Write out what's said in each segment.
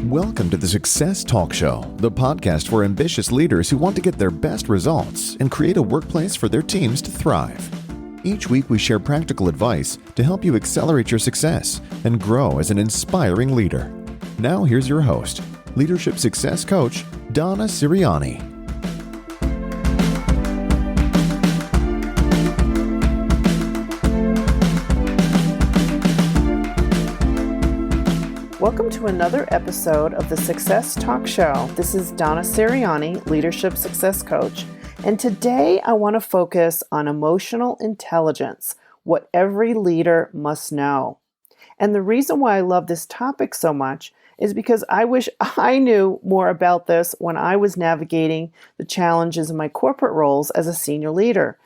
Welcome to the Success Talk Show, the podcast for ambitious leaders who want to get their best results and create a workplace for their teams to thrive. Each week, we share practical advice to help you accelerate your success and grow as an inspiring leader. Now, here's your host, Leadership Success Coach, Donna Siriani. Welcome to another episode of the Success Talk Show. This is Donna Siriani, Leadership Success Coach, and today I want to focus on emotional intelligence, what every leader must know. And the reason why I love this topic so much is because I wish I knew more about this when I was navigating the challenges in my corporate roles as a senior leader.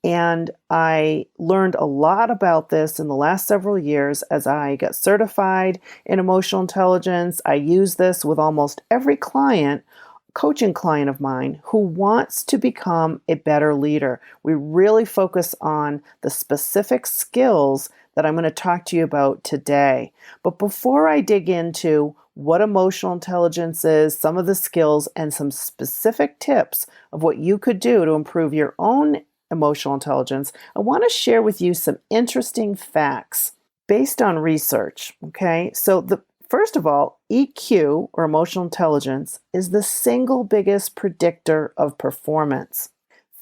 And I learned a lot about this in the last several years as I got certified in emotional intelligence. I use this with almost every coaching client of mine who wants to become a better leader. We really focus on the specific skills that I'm going to talk to you about today. But before I dig into what emotional intelligence is, some of the skills, and some specific tips of what you could do to improve your own emotional intelligence, I want to share with you some interesting facts based on research. Okay, so first of all, EQ, or emotional intelligence, is the single biggest predictor of performance.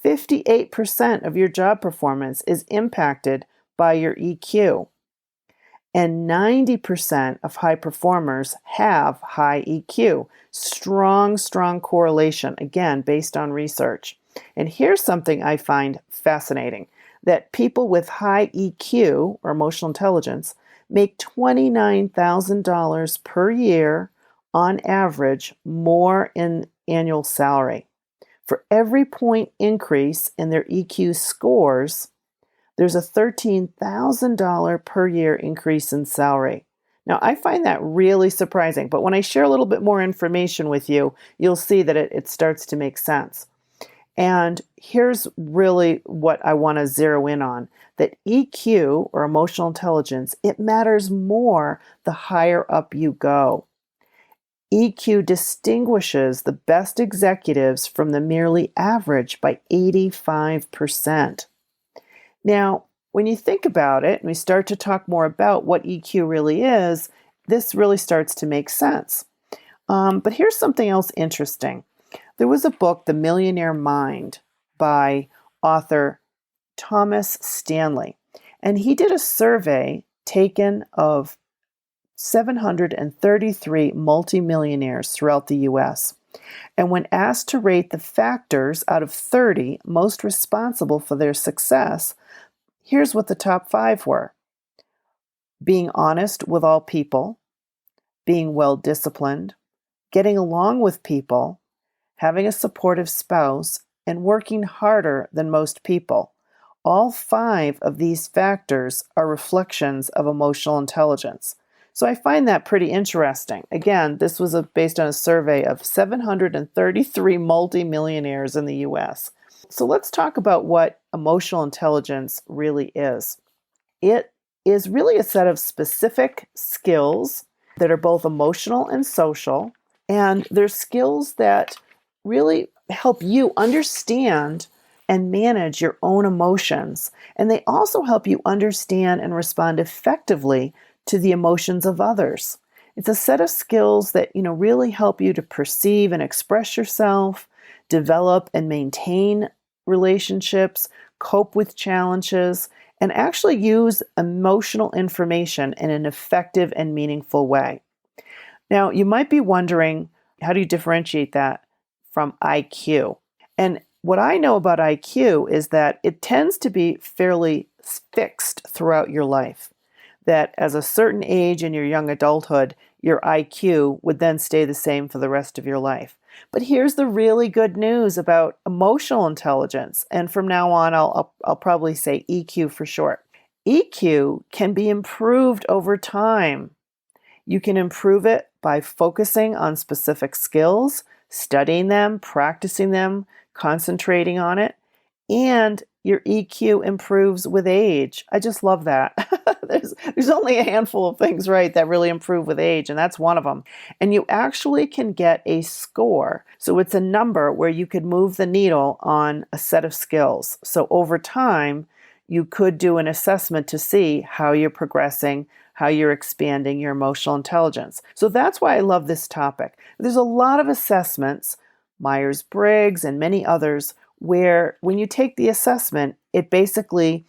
58% of your job performance is impacted by your EQ, and 90% of high performers have high EQ. Strong correlation, again, based on research. And here's something I find fascinating, that people with high EQ, or emotional intelligence, make $29,000 per year on average more in annual salary. For every point increase in their EQ scores, there's a $13,000 per year increase in salary. Now, I find that really surprising, but when I share a little bit more information with you, you'll see that it starts to make sense. And here's really what I want to zero in on, that EQ, or emotional intelligence, it matters more the higher up you go. EQ distinguishes the best executives from the merely average by 85%. Now, when you think about it, and we start to talk more about what EQ really is, this really starts to make sense. But here's something else interesting. There was a book, The Millionaire Mind, by author Thomas Stanley, and he did a survey taken of 733 multimillionaires throughout the U.S. And when asked to rate the factors out of 30 most responsible for their success, here's what the top 5 were: being honest with all people, being well-disciplined, getting along with people, having a supportive spouse, and working harder than most people. All 5 of these factors are reflections of emotional intelligence. So I find that pretty interesting. Again, this was based on a survey of 733 multimillionaires in the US. So let's talk about what emotional intelligence really is. It is really a set of specific skills that are both emotional and social, and they're skills that really help you understand and manage your own emotions. And they also help you understand and respond effectively to the emotions of others. It's a set of skills that, really help you to perceive and express yourself, develop and maintain relationships, cope with challenges, and actually use emotional information in an effective and meaningful way. Now, you might be wondering, how do you differentiate that from IQ? And what I know about IQ is that it tends to be fairly fixed throughout your life. That as a certain age in your young adulthood, your IQ would then stay the same for the rest of your life. But here's the really good news about emotional intelligence. And from now on, I'll probably say EQ for short. EQ can be improved over time. You can improve it by focusing on specific skills, studying them, practicing them, concentrating on it. And your EQ improves with age. I just love that. there's only a handful of things, right, that really improve with age, and that's one of them. And you actually can get a score. So it's a number where you could move the needle on a set of skills. So over time, you could do an assessment to see how you're progressing, how you're expanding your emotional intelligence. So that's why I love this topic. There's a lot of assessments, Myers-Briggs and many others, where when you take the assessment, it basically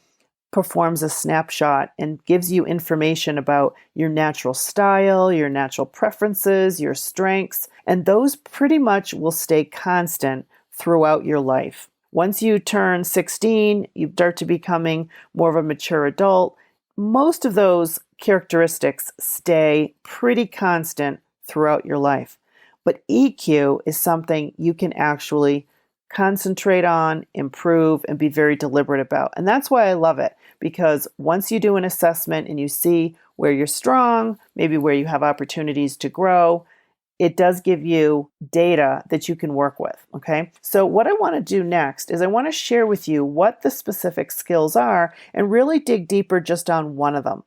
performs a snapshot and gives you information about your natural style, your natural preferences, your strengths, and those pretty much will stay constant throughout your life. Once you turn 16, you start to becoming more of a mature adult. Most of those characteristics stay pretty constant throughout your life. But EQ is something you can actually concentrate on, improve, and be very deliberate about. And that's why I love it, because once you do an assessment and you see where you're strong, maybe where you have opportunities to grow, it does give you data that you can work with, okay? So what I want to do next is I want to share with you what the specific skills are and really dig deeper just on one of them.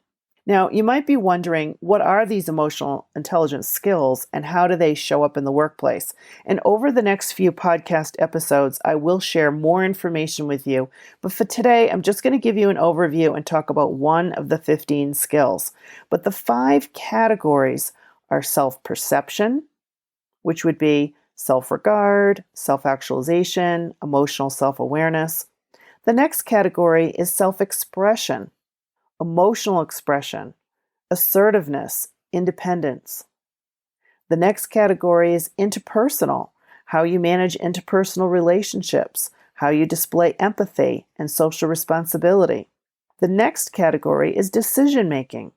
Now, you might be wondering, what are these emotional intelligence skills and how do they show up in the workplace? And over the next few podcast episodes, I will share more information with you. But for today, I'm just going to give you an overview and talk about one of the 15 skills. But the 5 categories are self-perception, which would be self-regard, self-actualization, emotional self-awareness. The next category is self-expression, emotional expression, assertiveness, independence. The next category is interpersonal, how you manage interpersonal relationships, how you display empathy and social responsibility. The next category is decision making,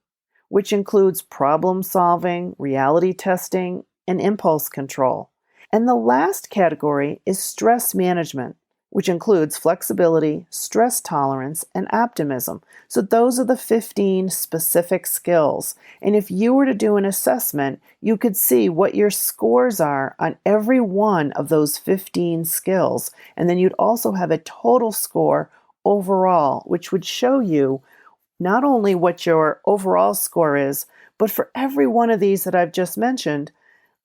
which includes problem solving, reality testing, and impulse control. And the last category is stress management, which includes flexibility, stress tolerance, and optimism. So those are the 15 specific skills. And if you were to do an assessment, you could see what your scores are on every one of those 15 skills. And then you'd also have a total score overall, which would show you not only what your overall score is, but for every one of these that I've just mentioned,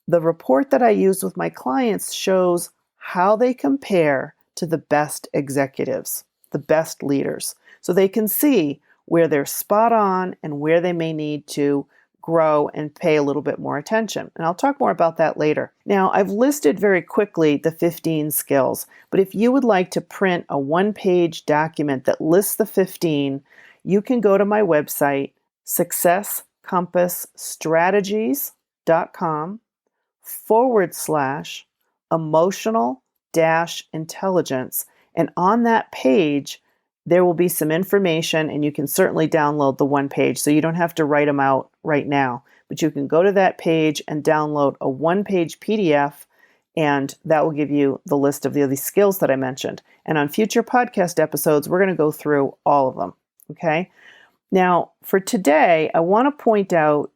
the report that I use with my clients shows how they compare to the best executives, the best leaders. So they can see where they're spot on and where they may need to grow and pay a little bit more attention. And I'll talk more about that later. Now, I've listed very quickly the 15 skills, but if you would like to print a one-page document that lists the 15, you can go to my website, successcompassstrategies.com/emotional-intelligence. And on that page, there will be some information, and you can certainly download the one page, so you don't have to write them out right now. But you can go to that page and download a one-page PDF, and that will give you the list of the other skills that I mentioned. And on future podcast episodes, we're going to go through all of them, okay? Now, for today, I want to point out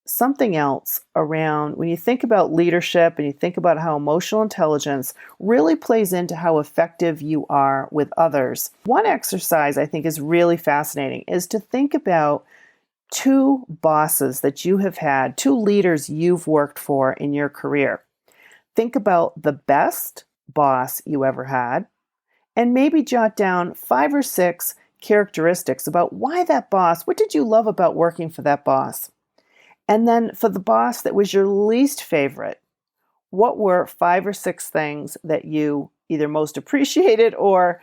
something else around when you think about leadership and you think about how emotional intelligence really plays into how effective you are with others. One exercise I think is really fascinating is to think about 2 bosses that you have had, 2 leaders you've worked for in your career. Think about the best boss you ever had, and maybe jot down 5 or 6 characteristics about why that boss, what did you love about working for that boss? And then for the boss that was your least favorite, what were 5 or 6 things that you either most appreciated or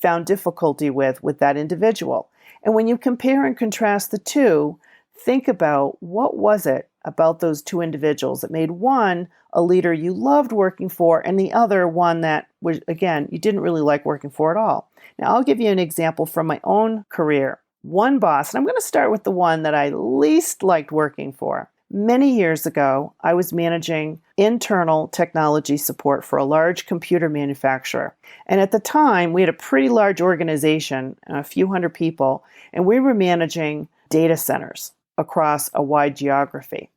found difficulty with that individual? And when you compare and contrast the 2, think about what was it about those 2 individuals that made one a leader you loved working for and the other one that was, again, you didn't really like working for at all. Now, I'll give you an example from my own career. One boss, and I'm going to start with the one that I least liked working for. Many years ago, I was managing internal technology support for a large computer manufacturer. And at the time, we had a pretty large organization, a few hundred people, and we were managing data centers across a wide geography.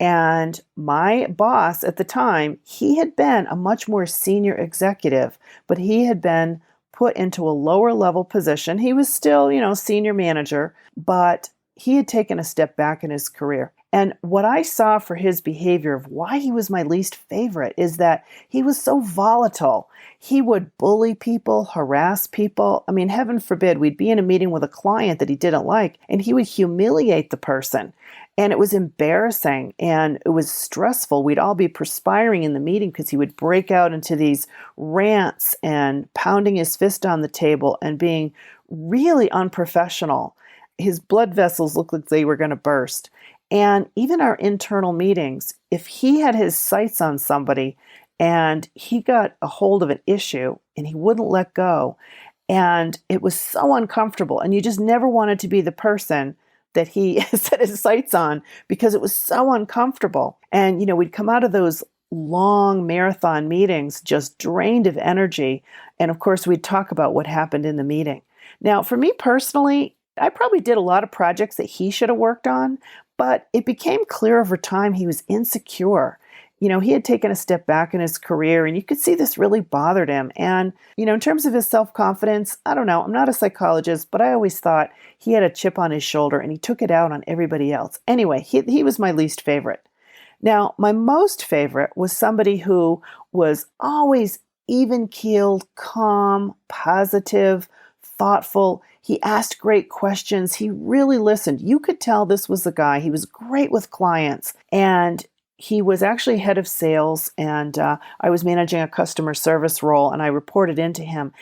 And my boss at the time, he had been a much more senior executive, but he had been put into a lower level position. He was still, senior manager, but he had taken a step back in his career. And what I saw for his behavior of why he was my least favorite is that he was so volatile. He would bully people, harass people. I mean, heaven forbid, we'd be in a meeting with a client that he didn't like, and he would humiliate the person. And it was embarrassing and it was stressful. We'd all be perspiring in the meeting because he would break out into these rants and pounding his fist on the table and being really unprofessional. His blood vessels looked like they were going to burst. And even our internal meetings, if he had his sights on somebody and he got a hold of an issue and he wouldn't let go, and it was so uncomfortable, and you just never wanted to be the person that he set his sights on because it was so uncomfortable. And, we'd come out of those long marathon meetings just drained of energy. And of course, we'd talk about what happened in the meeting. Now, for me personally, I probably did a lot of projects that he should have worked on, but it became clear over time he was insecure. He had taken a step back in his career, and you could see this really bothered him. And, in terms of his self-confidence, I don't know, I'm not a psychologist, but I always thought he had a chip on his shoulder and he took it out on everybody else. Anyway, he was my least favorite. Now, my most favorite was somebody who was always even-keeled, calm, positive, thoughtful. He asked great questions. He really listened. You could tell this was the guy. He was great with clients, and he was actually head of sales, and I was managing a customer service role, and I reported into him.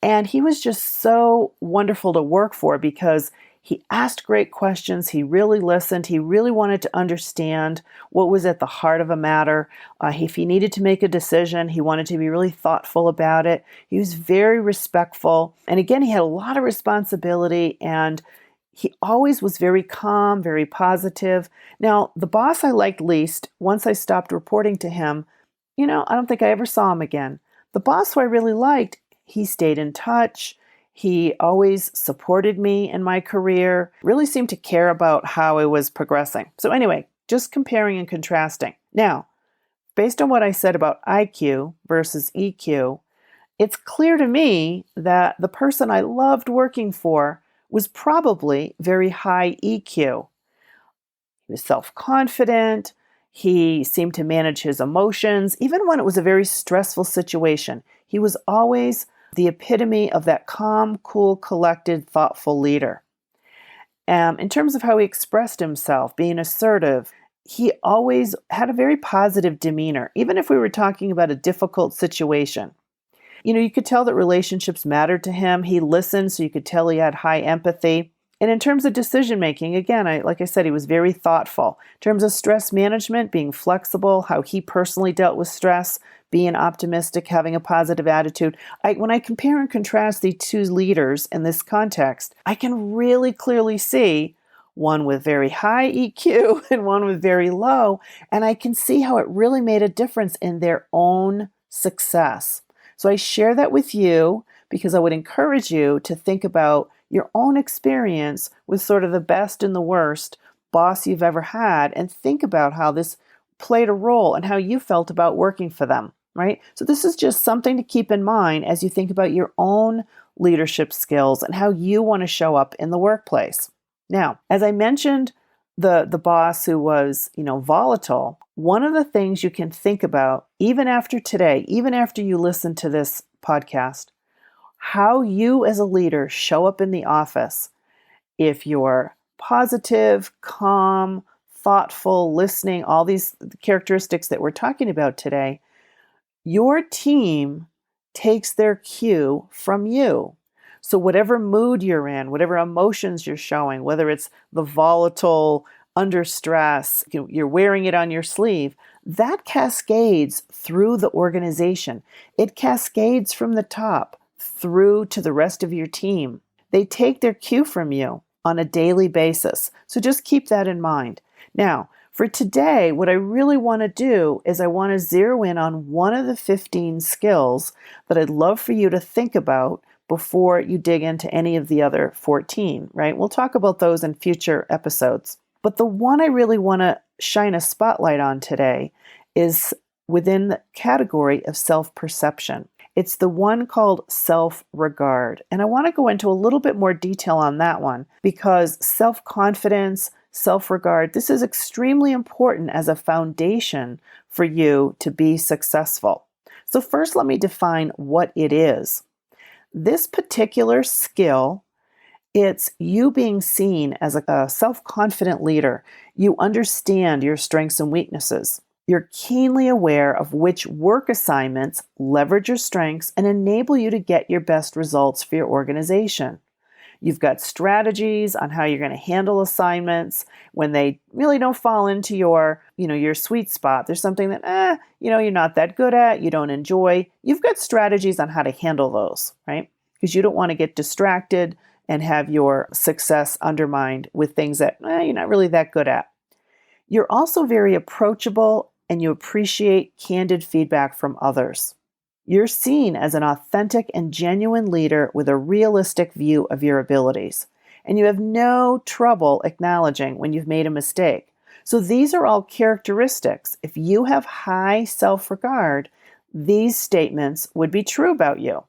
And he was just so wonderful to work for because he asked great questions. He really listened. He really wanted to understand what was at the heart of a matter. If he needed to make a decision, he wanted to be really thoughtful about it. He was very respectful. And again, he had a lot of responsibility, and he always was very calm, very positive. Now, the boss I liked least, once I stopped reporting to him, I don't think I ever saw him again. The boss who I really liked, he stayed in touch. He always supported me in my career, really seemed to care about how I was progressing. So anyway, just comparing and contrasting. Now, based on what I said about IQ versus EQ, it's clear to me that the person I loved working for was probably very high EQ. He was self-confident. He seemed to manage his emotions. Even when it was a very stressful situation, he was always the epitome of that calm, cool, collected, thoughtful leader. In terms of how he expressed himself, being assertive, he always had a very positive demeanor, even if we were talking about a difficult situation. You could tell that relationships mattered to him. He listened, so you could tell he had high empathy. And in terms of decision making, again, like I said, he was very thoughtful. In terms of stress management, being flexible, how he personally dealt with stress, being optimistic, having a positive attitude. When I compare and contrast these two leaders in this context, I can really clearly see one with very high EQ and one with very low, and I can see how it really made a difference in their own success. So I share that with you because I would encourage you to think about your own experience with sort of the best and the worst boss you've ever had, and think about how this played a role and how you felt about working for them, right? So this is just something to keep in mind as you think about your own leadership skills and how you want to show up in the workplace. Now, as I mentioned, the boss who was, volatile, one of the things you can think about, even after today, even after you listen to this podcast, how you as a leader show up in the office. If you're positive, calm, thoughtful, listening, all these characteristics that we're talking about today, your team takes their cue from you. So whatever mood you're in, whatever emotions you're showing, whether it's the volatile, under stress, you're wearing it on your sleeve, that cascades through the organization. It cascades from the top through to the rest of your team. They take their cue from you on a daily basis. So just keep that in mind. Now, for today, what I really want to do is I want to zero in on one of the 15 skills that I'd love for you to think about before you dig into any of the other 14, right? We'll talk about those in future episodes. But the one I really want to shine a spotlight on today is within the category of self-perception. It's the one called self-regard. And I want to go into a little bit more detail on that one because self-confidence, self-regard, this is extremely important as a foundation for you to be successful. So first, let me define what it is. This particular skill, it's you being seen as a self-confident leader. You understand your strengths and weaknesses. You're keenly aware of which work assignments leverage your strengths and enable you to get your best results for your organization. You've got strategies on how you're going to handle assignments when they really don't fall into your sweet spot. There's something that, you're not that good at, you don't enjoy. You've got strategies on how to handle those, right? Because you don't want to get distracted and have your success undermined with things that you're not really that good at. You're also very approachable and you appreciate candid feedback from others. You're seen as an authentic and genuine leader with a realistic view of your abilities, and you have no trouble acknowledging when you've made a mistake. So these are all characteristics. If you have high self-regard, these statements would be true about you.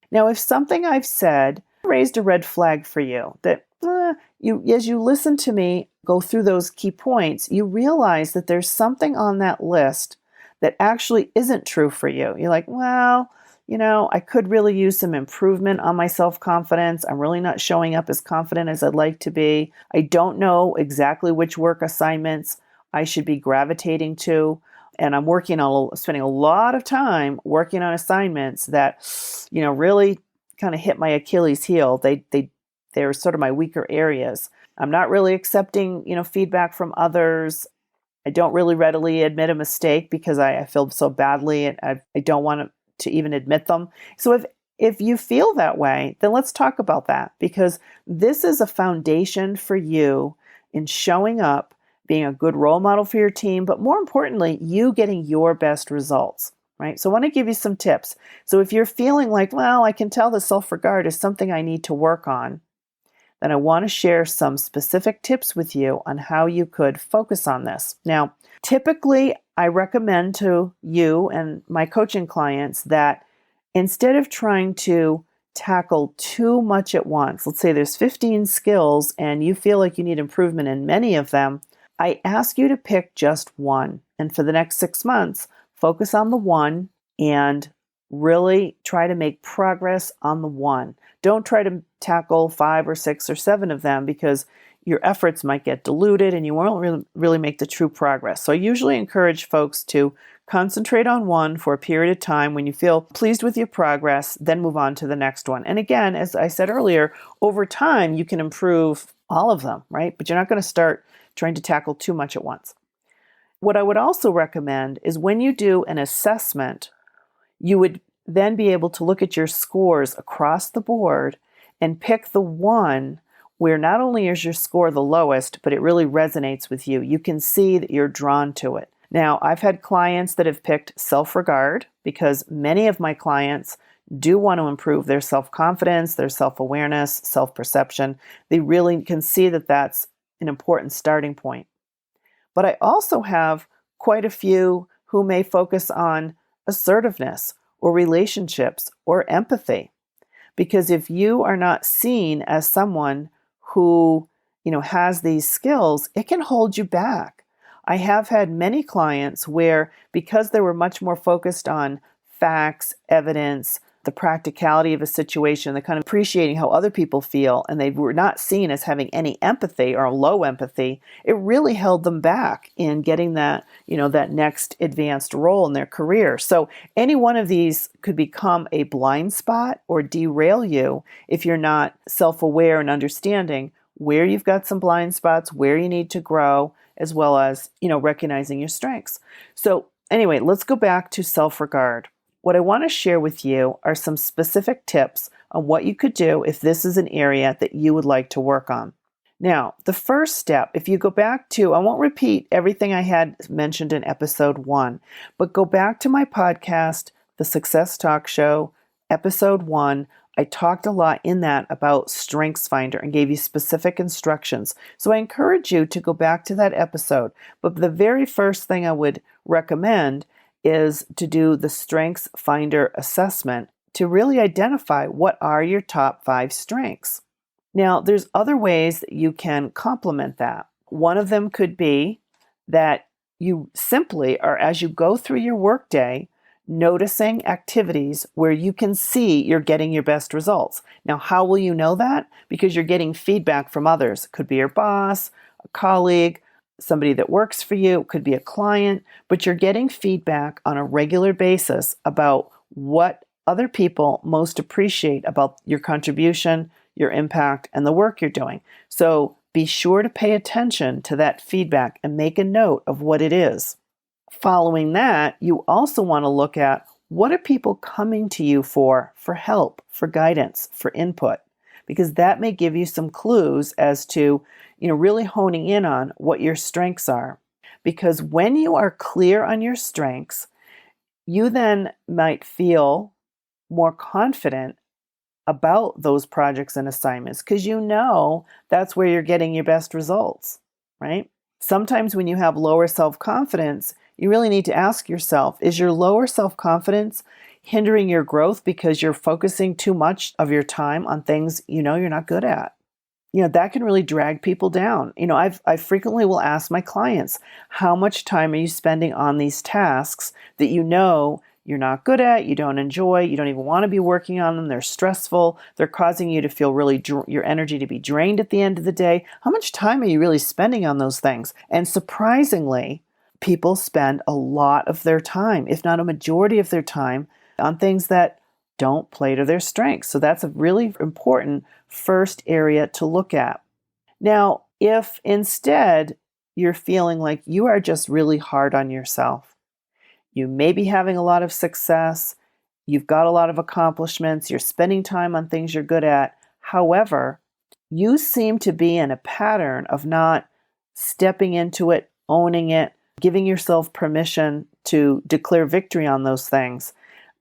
Now, if something I've said raised a red flag for you, that as you listen to me go through those key points, you realize that there's something on that list that actually isn't true for you. You're like, I could really use some improvement on my self-confidence. I'm really not showing up as confident as I'd like to be. I don't know exactly which work assignments I should be gravitating to. And I'm spending a lot of time working on assignments that, really kind of hit my Achilles heel. They're sort of my weaker areas. I'm not really accepting, feedback from others. I don't really readily admit a mistake because I feel so badly and I don't want to even admit them. So if you feel that way, then let's talk about that because this is a foundation for you in showing up, being a good role model for your team, but more importantly, you getting your best results, right? So I want to give you some tips. So if you're feeling like, I can tell the self-regard is something I need to work on, then I want to share some specific tips with you on how you could focus on this. Now, typically, I recommend to you and my coaching clients that instead of trying to tackle too much at once, let's say there's 15 skills and you feel like you need improvement in many of them, I ask you to pick just one. And for the next 6 months, focus on the one and really try to make progress on the one. Don't try to tackle 5 or 6 or 7 of them because your efforts might get diluted and you won't really make the true progress. So I usually encourage folks to concentrate on one for a period of time. When you feel pleased with your progress, then move on to the next one. And again, as I said earlier, over time, you can improve all of them, right? But you're not going to start trying to tackle too much at once. What I would also recommend is when you do an assessment, you would then be able to look at your scores across the board and pick the one where not only is your score the lowest, but it really resonates with you. You can see that you're drawn to it. Now, I've had clients that have picked self-regard because many of my clients do want to improve their self-confidence, their self-awareness, self-perception. They really can see that that's an important starting point. But I also have quite a few who may focus on assertiveness or relationships or empathy. Because if you are not seen as someone who, has these skills, it can hold you back. I have had many clients where because they were much more focused on facts, evidence, the practicality of a situation, the kind of appreciating how other people feel, and they were not seen as having any empathy or low empathy, it really held them back in getting that, that next advanced role in their career. So any one of these could become a blind spot or derail you if you're not self-aware and understanding where you've got some blind spots, where you need to grow, as well as, recognizing your strengths. So anyway, let's go back to self-regard. What I want to share with you are some specific tips on what you could do if this is an area that you would like to work on. Now, the first step, if you go back to, I won't repeat everything I had mentioned in episode 1, but go back to my podcast, The Success Talk Show, episode 1. I talked a lot in that about StrengthsFinder and gave you specific instructions. So I encourage you to go back to that episode. But the very first thing I would recommend is to do the Strengths Finder assessment to really identify what are your top 5 strengths. Now, there's other ways that you can complement that. One of them could be that you simply are, as you go through your workday, noticing activities where you can see you're getting your best results. Now, how will you know that? Because you're getting feedback from others. It could be your boss, a colleague, somebody that works for you, it could be a client, but you're getting feedback on a regular basis about what other people most appreciate about your contribution, your impact, and the work you're doing. So be sure to pay attention to that feedback and make a note of what it is. Following that, you also want to look at what are people coming to you for help, for guidance, for input, because that may give you some clues as to, really honing in on what your strengths are. Because when you are clear on your strengths, you then might feel more confident about those projects and assignments because that's where you're getting your best results, right? Sometimes when you have lower self-confidence, you really need to ask yourself, is your lower self-confidence hindering your growth because you're focusing too much of your time on things you're not good at? That can really drag people down. I frequently will ask my clients, how much time are you spending on these tasks that you're not good at, you don't enjoy, you don't even want to be working on them, they're stressful, they're causing you to feel really your energy to be drained at the end of the day. How much time are you really spending on those things? And surprisingly, people spend a lot of their time, if not a majority of their time, on things that don't play to their strengths. So that's a really important first area to look at. Now, if instead you're feeling like you are just really hard on yourself, you may be having a lot of success, you've got a lot of accomplishments, you're spending time on things you're good at. However, you seem to be in a pattern of not stepping into it, owning it, giving yourself permission to declare victory on those things.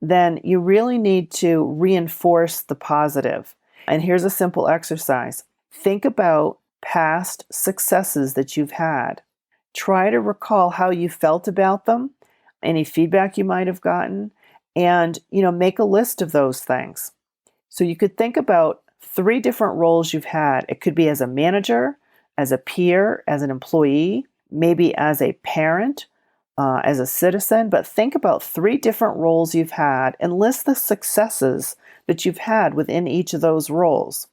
Then you really need to reinforce the positive. And here's a simple exercise. Think about past successes that you've had. Try to recall how you felt about them, any feedback you might have gotten, and make a list of those things. So you could think about 3 different roles you've had. It could be as a manager, as a peer, as an employee, maybe as a parent, as a citizen, but think about 3 different roles you've had and list the successes that you've had within each of those roles.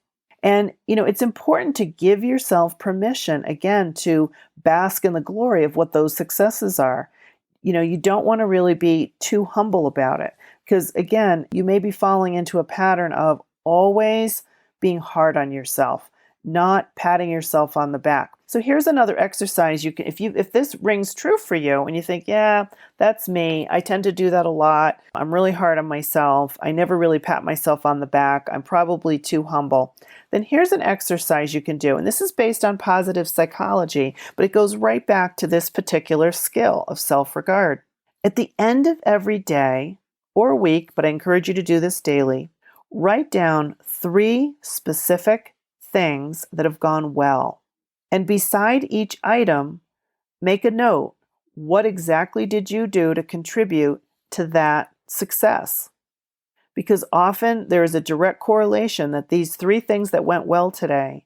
And, it's important to give yourself permission, again, to bask in the glory of what those successes are. You don't want to really be too humble about it because, again, you may be falling into a pattern of always being hard on yourself, not patting yourself on the back. So here's another exercise you can, if this rings true for you and you think, yeah, that's me. I tend to do that a lot. I'm really hard on myself. I never really pat myself on the back. I'm probably too humble. Then here's an exercise you can do. And this is based on positive psychology, but it goes right back to this particular skill of self-regard. At the end of every day or week, but I encourage you to do this daily, write down 3 specific things that have gone well. And beside each item, make a note. What exactly did you do to contribute to that success? Because often there is a direct correlation that these 3 things that went well today,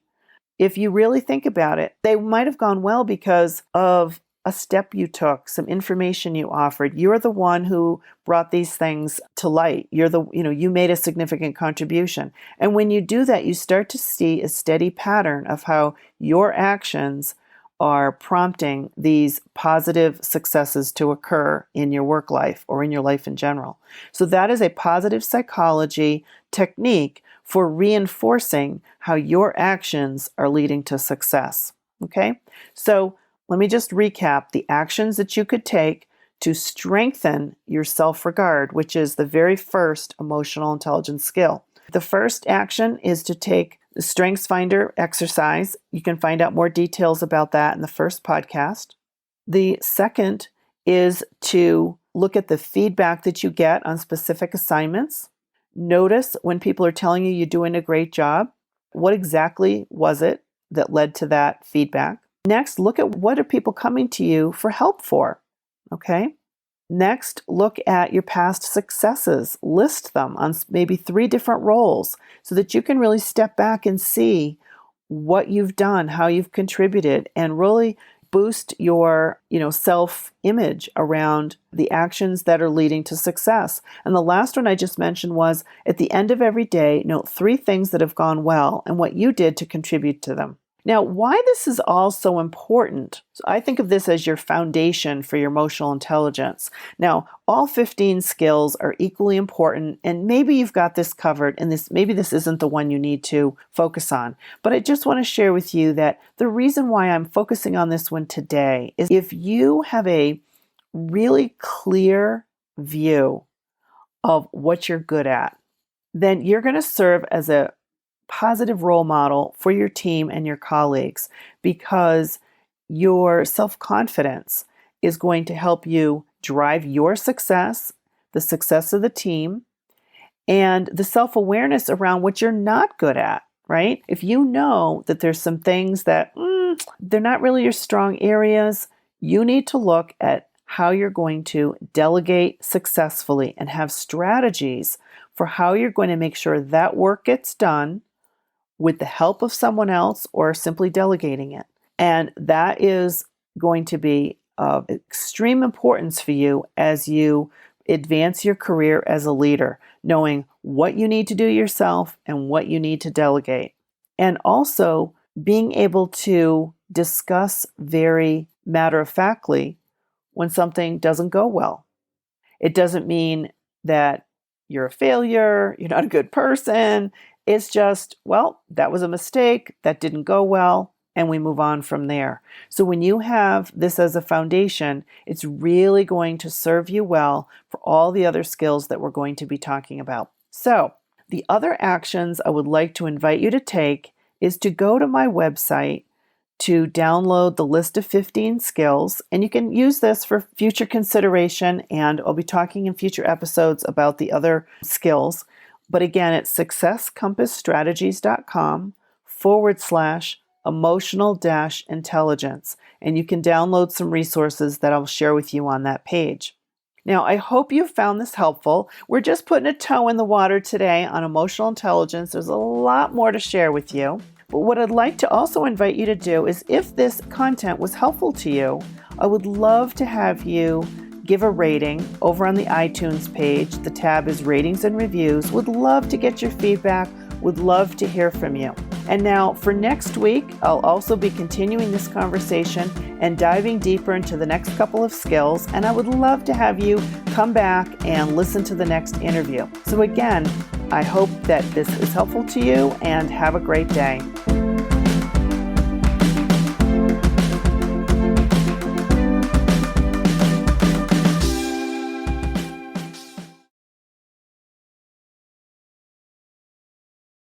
if you really think about it, they might have gone well because of a step you took, some information you offered. You're the one who brought these things to light. You made a significant contribution. And when you do that, you start to see a steady pattern of how your actions are prompting these positive successes to occur in your work life or in your life in general. So that is a positive psychology technique for reinforcing how your actions are leading to success. Okay? So let me just recap the actions that you could take to strengthen your self-regard, which is the very first emotional intelligence skill. The first action is to take the Strengths Finder exercise. You can find out more details about that in the first podcast. The second is to look at the feedback that you get on specific assignments. Notice when people are telling you you're doing a great job, what exactly was it that led to that feedback? Next, look at what are people coming to you for help for, okay? Next, look at your past successes. List them on maybe 3 different roles so that you can really step back and see what you've done, how you've contributed, and really boost your, self-image around the actions that are leading to success. And the last one I just mentioned was, at the end of every day, note 3 things that have gone well and what you did to contribute to them. Now, why this is all so important, so I think of this as your foundation for your emotional intelligence. Now, all 15 skills are equally important, and maybe you've got this covered, and maybe this isn't the one you need to focus on. But I just want to share with you that the reason why I'm focusing on this one today is if you have a really clear view of what you're good at, then you're going to serve as a positive role model for your team and your colleagues, because your self-confidence is going to help you drive your success, the success of the team, and the self-awareness around what you're not good at, right? If you know that there's some things that they're not really your strong areas, you need to look at how you're going to delegate successfully and have strategies for how you're going to make sure that work gets done with the help of someone else or simply delegating it. And that is going to be of extreme importance for you as you advance your career as a leader, knowing what you need to do yourself and what you need to delegate. And also being able to discuss very matter-of-factly when something doesn't go well. It doesn't mean that you're a failure, you're not a good person. It's just, that was a mistake, that didn't go well, and we move on from there. So when you have this as a foundation, it's really going to serve you well for all the other skills that we're going to be talking about. So the other actions I would like to invite you to take is to go to my website to download the list of 15 skills, and you can use this for future consideration, and I'll be talking in future episodes about the other skills. But again, it's successcompassstrategies.com/emotional-intelligence. And you can download some resources that I'll share with you on that page. Now, I hope you found this helpful. We're just putting a toe in the water today on emotional intelligence. There's a lot more to share with you. But what I'd like to also invite you to do is, if this content was helpful to you, I would love to have you give a rating over on the iTunes page. The tab is Ratings and Reviews. Would love to get your feedback. Would love to hear from you. And now for next week, I'll also be continuing this conversation and diving deeper into the next couple of skills. And I would love to have you come back and listen to the next interview. So again, I hope that this is helpful to you, and have a great day.